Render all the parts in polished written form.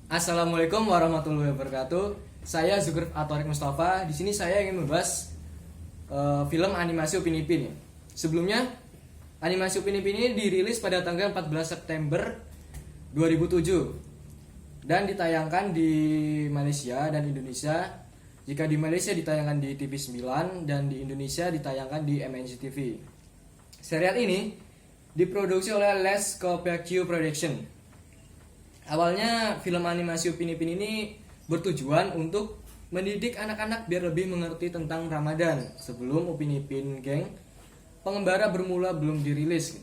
Assalamualaikum warahmatullahi wabarakatuh. Saya Zugrif Atorik Mustafa. Di sini saya ingin membahas film animasi Upin Ipin. Sebelumnya, animasi Upin Ipin ini dirilis pada tanggal 14 September 2007 dan ditayangkan di Malaysia dan Indonesia. Jika di Malaysia ditayangkan di TV9 dan di Indonesia ditayangkan di MNC TV. Serial ini diproduksi oleh Les Kopeacu Production. Awalnya film animasi Upin Ipin ini bertujuan untuk mendidik anak-anak biar lebih mengerti tentang Ramadan sebelum Upin Ipin Gang Pengembara Bermula belum dirilis.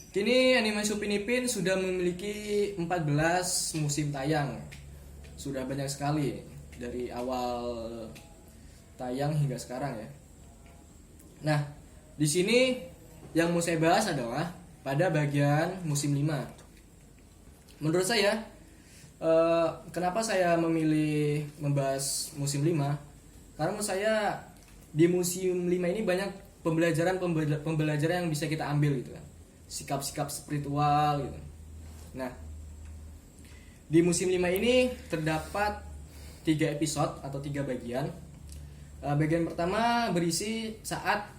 Kini animasi Upin Ipin sudah memiliki 14 musim tayang. Sudah banyak sekali dari awal tayang hingga sekarang ya. Nah, di sini yang mau saya bahas adalah pada bagian musim 5. Menurut saya, kenapa saya memilih membahas musim 5? Karena menurut saya di musim 5 ini banyak pembelajaran yang bisa kita ambil gitu kan. Sikap-sikap spiritual gitu. Nah, di musim 5 ini terdapat 3 episode atau 3 bagian. Bagian pertama berisi saat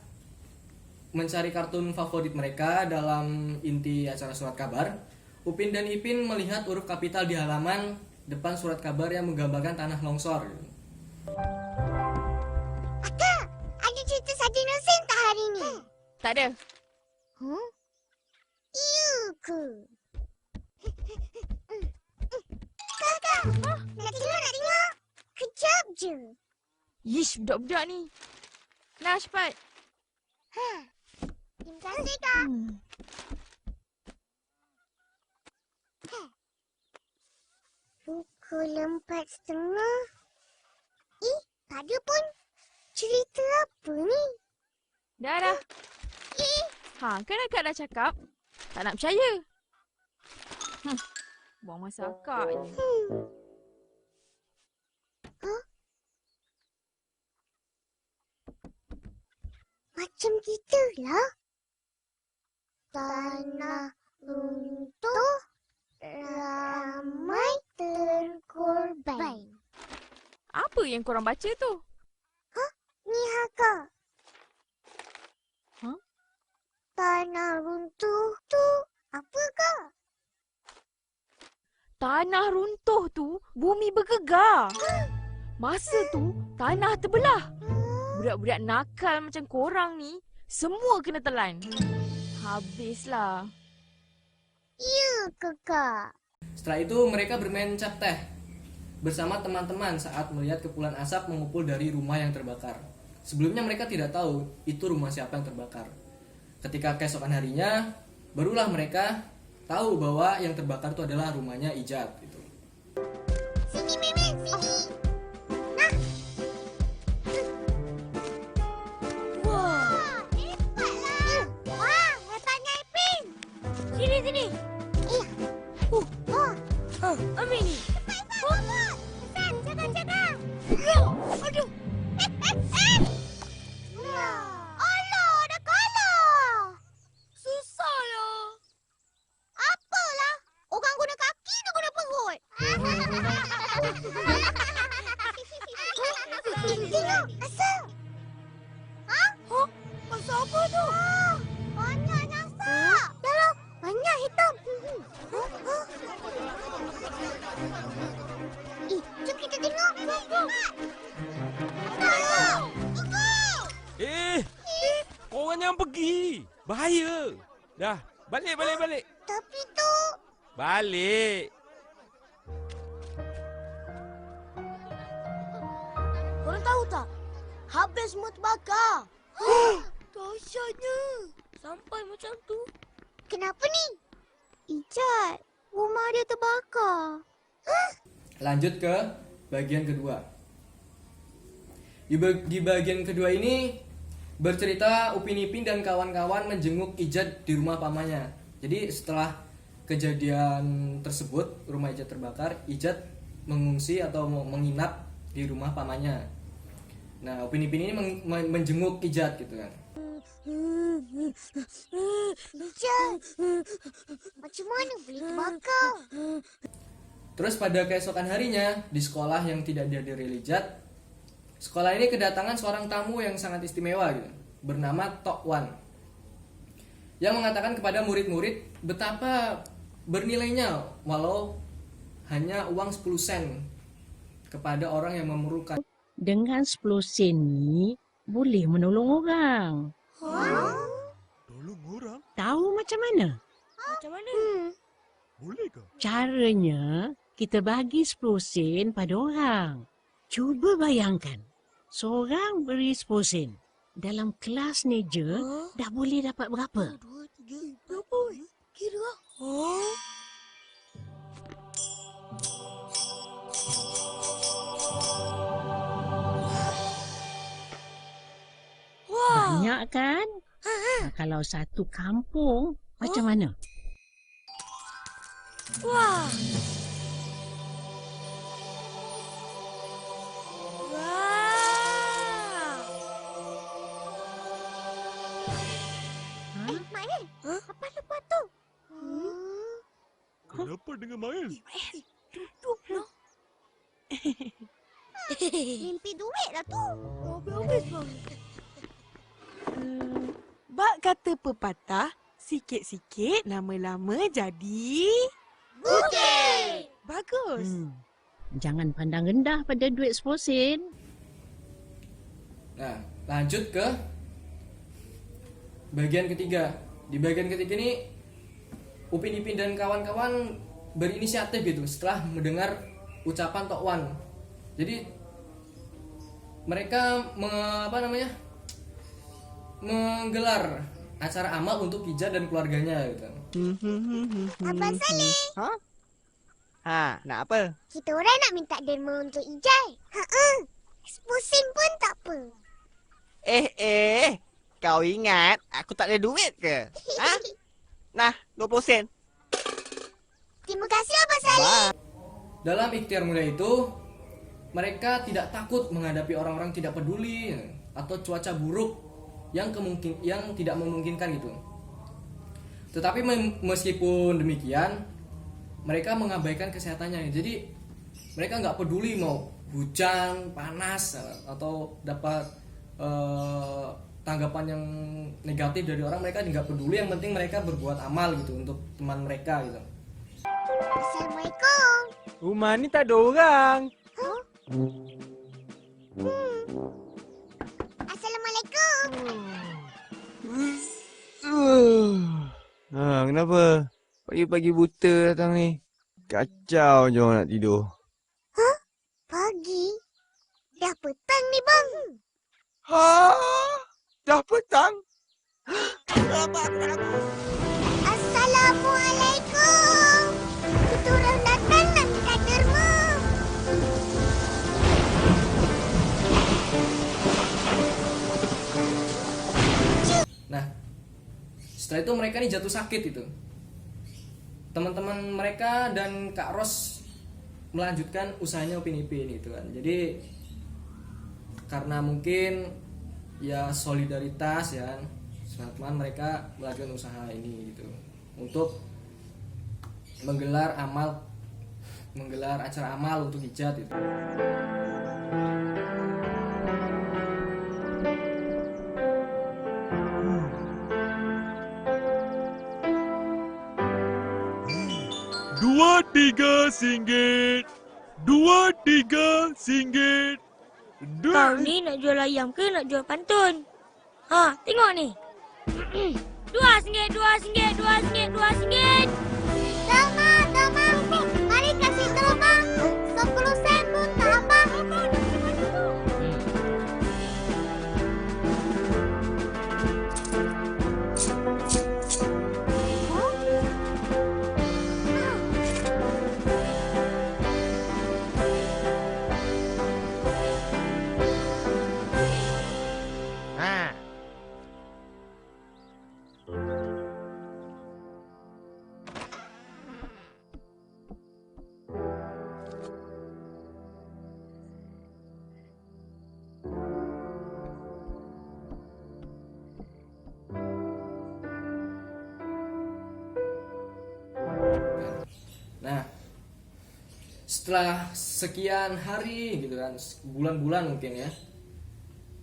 mencari kartun favorit mereka dalam inti acara surat kabar. Upin dan Ipin melihat huruf kapital di halaman depan surat kabar yang menggambarkan tanah longsor. Akak, ada cerita Sarjan Hussein tak hari ni? Tak ada. Iya ke? Kakak, nak tengok. Kejap je. Yish, budak-budak ni. Nah, cepat. Terima kasih, Kak. Pukul 4:30. Tak ada pun. Cerita apa ni? Dah. Kan akak dah cakap. Tak nak percaya. Buang masa akak je. Macam gitulah. Tanah runtuh, ramai terkorban. Apa yang korang baca tu? Ni Haka. Huh? Tanah runtuh tu apa Kak? Tanah runtuh tu, bumi bergegar. Masa tu, tanah terbelah. Budak-budak nakal macam korang ni, semua kena telan. Habislah. Ya ke Kak? Setelah itu mereka bermain cap teh bersama teman-teman saat melihat kepulan asap mengepul dari rumah yang terbakar. Sebelumnya mereka tidak tahu itu rumah siapa yang terbakar. Ketika keesokan harinya, barulah mereka tahu bahwa yang terbakar itu adalah rumahnya Ijat gitu. Sini Memen, sini. Wah, hebatlah. Wah, hebatnya Ipin. Sini. Ambil ni. Pesan, jaga. Aduh. Alah, dah kalah. Susahlah. Apalah? Orang guna kaki tu guna perut. Tengok, asal. Pasal apa tu? Banyak nampak. Yalah, banyak hitam. Jom kita tengok. Korang jangan pergi. Bahaya. Dah, balik. Tapi tu... Balik. Korang tahu tak? Habis semua terbakar. Dahsyatnya. Sampai macam tu. Kenapa ni? Ijat, rumah dia terbakar. Lanjut ke bagian kedua. Di bagian kedua ini bercerita Upin Ipin dan kawan-kawan menjenguk Ijat di rumah pamannya. Jadi setelah kejadian tersebut, rumah Ijat terbakar, Ijat mengungsi atau menginap di rumah pamannya. Nah, Upin Ipin ini menjenguk Ijat gitu kan. Ijat, macam mana boleh terbakar? Terus pada keesokan harinya di sekolah yang tidak dihadiri Lijat, sekolah ini kedatangan seorang tamu yang sangat istimewa gitu, bernama Tok Wan, yang mengatakan kepada murid-murid betapa bernilainya walau hanya uang 10 sen kepada orang yang memerlukan. Dengan 10 sen ni boleh menolong orang. Tolong orang? Tahu macam mana? Macam mana? Boleh ke? Caranya kita bagi 10 sen pada orang. Cuba bayangkan, seorang beri 10 sen. Dalam kelas ni je dah boleh dapat berapa? 2, 3, 4, kira. Banyak kan? Kalau satu kampung, macam mana? Wah. Wah. Mael, apa lepas tu? Kenapa dengan Mael? Duduk lah. Mimpi duit lah tu. Habis bang. Bak kata pepatah, sikit-sikit lama-lama jadi... Bukit! Bagus. Jangan pandang rendah pada duit 10 sen. Nah, lanjut ke bagian ketiga. Di bagian ketiga ini Upin Ipin dan kawan-kawan berinisiatif gitu setelah mendengar ucapan Tok Wan. Jadi mereka menggelar acara amal untuk Ija dan keluarganya gitu. Abang Saleh, Nak apa? kita orang nak minta derma untuk Ijai. 10 sen pun tak apa. Kau ingat aku tak ada duit ke? Nah, 20 sen. Terima kasih Abang Saleh. Dalam ikhtiar mulia itu, mereka tidak takut menghadapi orang-orang tidak peduli atau cuaca buruk yang tidak memungkinkan gitu. Tetapi meskipun demikian, mereka mengabaikan kesehatannya. Jadi mereka nggak peduli mau hujan, panas, atau dapat tanggapan yang negatif dari orang. Mereka nggak peduli. Yang penting mereka berbuat amal gitu untuk teman mereka gitu. Assalamualaikum. Rumah ni tak ada orang. Assalamualaikum. Kenapa? Pagi-pagi buta datang ni. Kacau je orang nak tidur. Pagi? Dah petang ni bang. Dah petang? Assalamualaikum. Kita orang datang nak minta derma. Nah, setelah itu mereka nih jatuh sakit itu. Teman-teman mereka dan Kak Ros melanjutkan usahanya Upin Ipin itu kan. Jadi karena mungkin ya solidaritas ya, teman-teman mereka melanjutkan usaha ini gitu untuk menggelar acara amal untuk hijat itu. Dua tiga singgit. 2, 3 singgit. Kau ni nak jual ayam ke nak jual pantun? Tengok ni. 2 singgit, 2 singgit, 2 singgit, 2 singgit. Derma. Mari kasih derma. 10 sen pun tak apa. Setelah sekian hari gitu kan, bulan-bulan mungkin ya,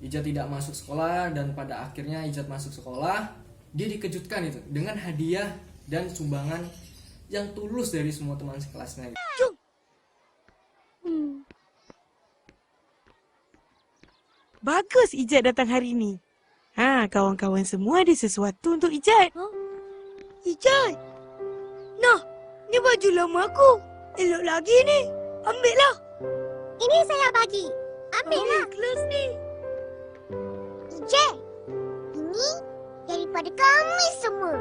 Ijat tidak masuk sekolah, dan pada akhirnya Ijat masuk sekolah. Dia dikejutkan itu dengan hadiah dan sumbangan yang tulus dari semua teman sekelasnya. Bagus Ijat datang hari ni. Kawan-kawan semua ada sesuatu untuk Ijat. Ijat. Nah, ni baju lama aku. Elok lagi ni. Ambil lah. Ini saya bagi. Ambil lah. Kelas ni. Ijat. Ini daripada kami semua.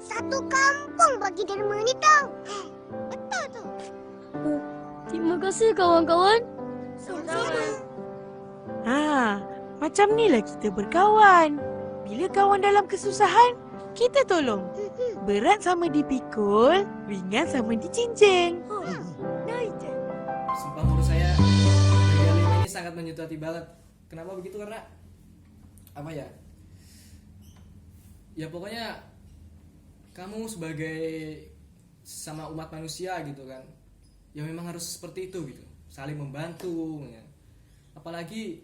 Satu kampung bagi derma ni tau. Betul tu. Terima kasih kawan-kawan. Sama-sama. Macam ni lah kita berkawan. Bila kawan dalam kesusahan, kita tolong. Berat sama dipikul, ringan sama dicincang. Nah, Ijat. Sumpah menurut saya Regalim ini sangat menyentuh hati banget. Kenapa begitu? Karena apa ya? Ya pokoknya kamu sebagai sama umat manusia gitu kan, ya memang harus seperti itu gitu, saling membantu ya. Apalagi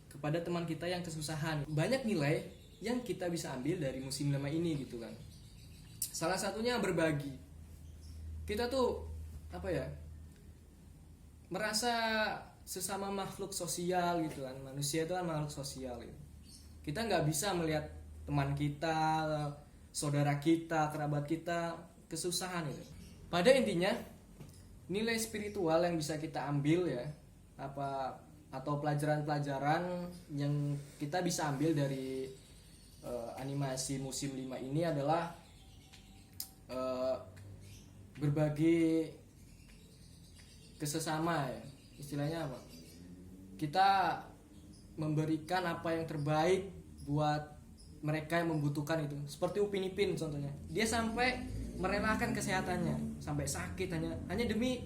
kepada teman kita yang kesusahan. Banyak nilai yang kita bisa ambil dari musim 5 ini gitu kan. Salah satunya berbagi. Kita tuh apa ya, merasa sesama makhluk sosial gitu kan. Manusia itu kan makhluk sosial gitu. Kita nggak bisa melihat teman kita, saudara kita, kerabat kita kesusahan itu. Pada intinya nilai spiritual yang bisa kita ambil ya, atau pelajaran-pelajaran yang kita bisa ambil dari animasi musim 5 ini adalah berbagi kesesama ya. Istilahnya apa? Kita memberikan apa yang terbaik buat mereka yang membutuhkan itu. Seperti Upin Ipin contohnya. Dia sampai merelakan kesehatannya, sampai sakit hanya demi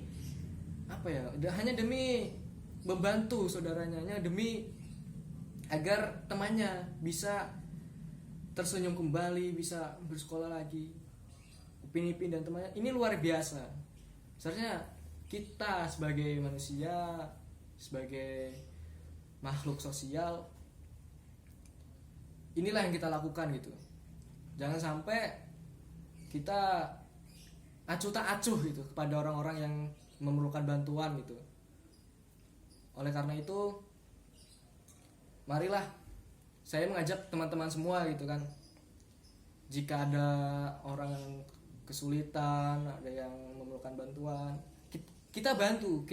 apa ya? Hanya demi membantu saudaranya, hanya demi agar temannya bisa tersenyum kembali, bisa bersekolah lagi. Upin Ipin dan temannya ini luar biasa. Seharusnya kita sebagai manusia, sebagai makhluk sosial, inilah yang kita lakukan gitu. Jangan sampai kita acuh tak acuh gitu kepada orang-orang yang memerlukan bantuan gitu. Oleh karena itu, marilah saya mengajak teman-teman semua gitu kan. Jika ada orang yang kesulitan, ada yang memerlukan bantuan, kita bantu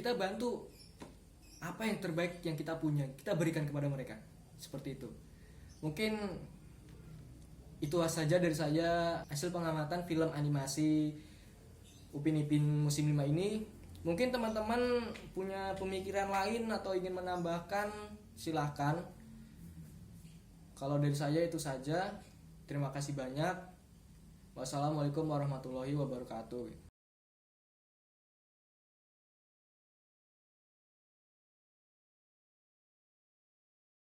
apa yang terbaik yang kita punya, kita berikan kepada mereka. Seperti itu. Mungkin itu saja dari saya hasil pengamatan film animasi Upin Ipin musim 5 ini. Mungkin teman-teman punya pemikiran lain atau ingin menambahkan, silahkan. Kalau dari saya itu saja. Terima kasih banyak. Wassalamualaikum warahmatullahi wabarakatuh.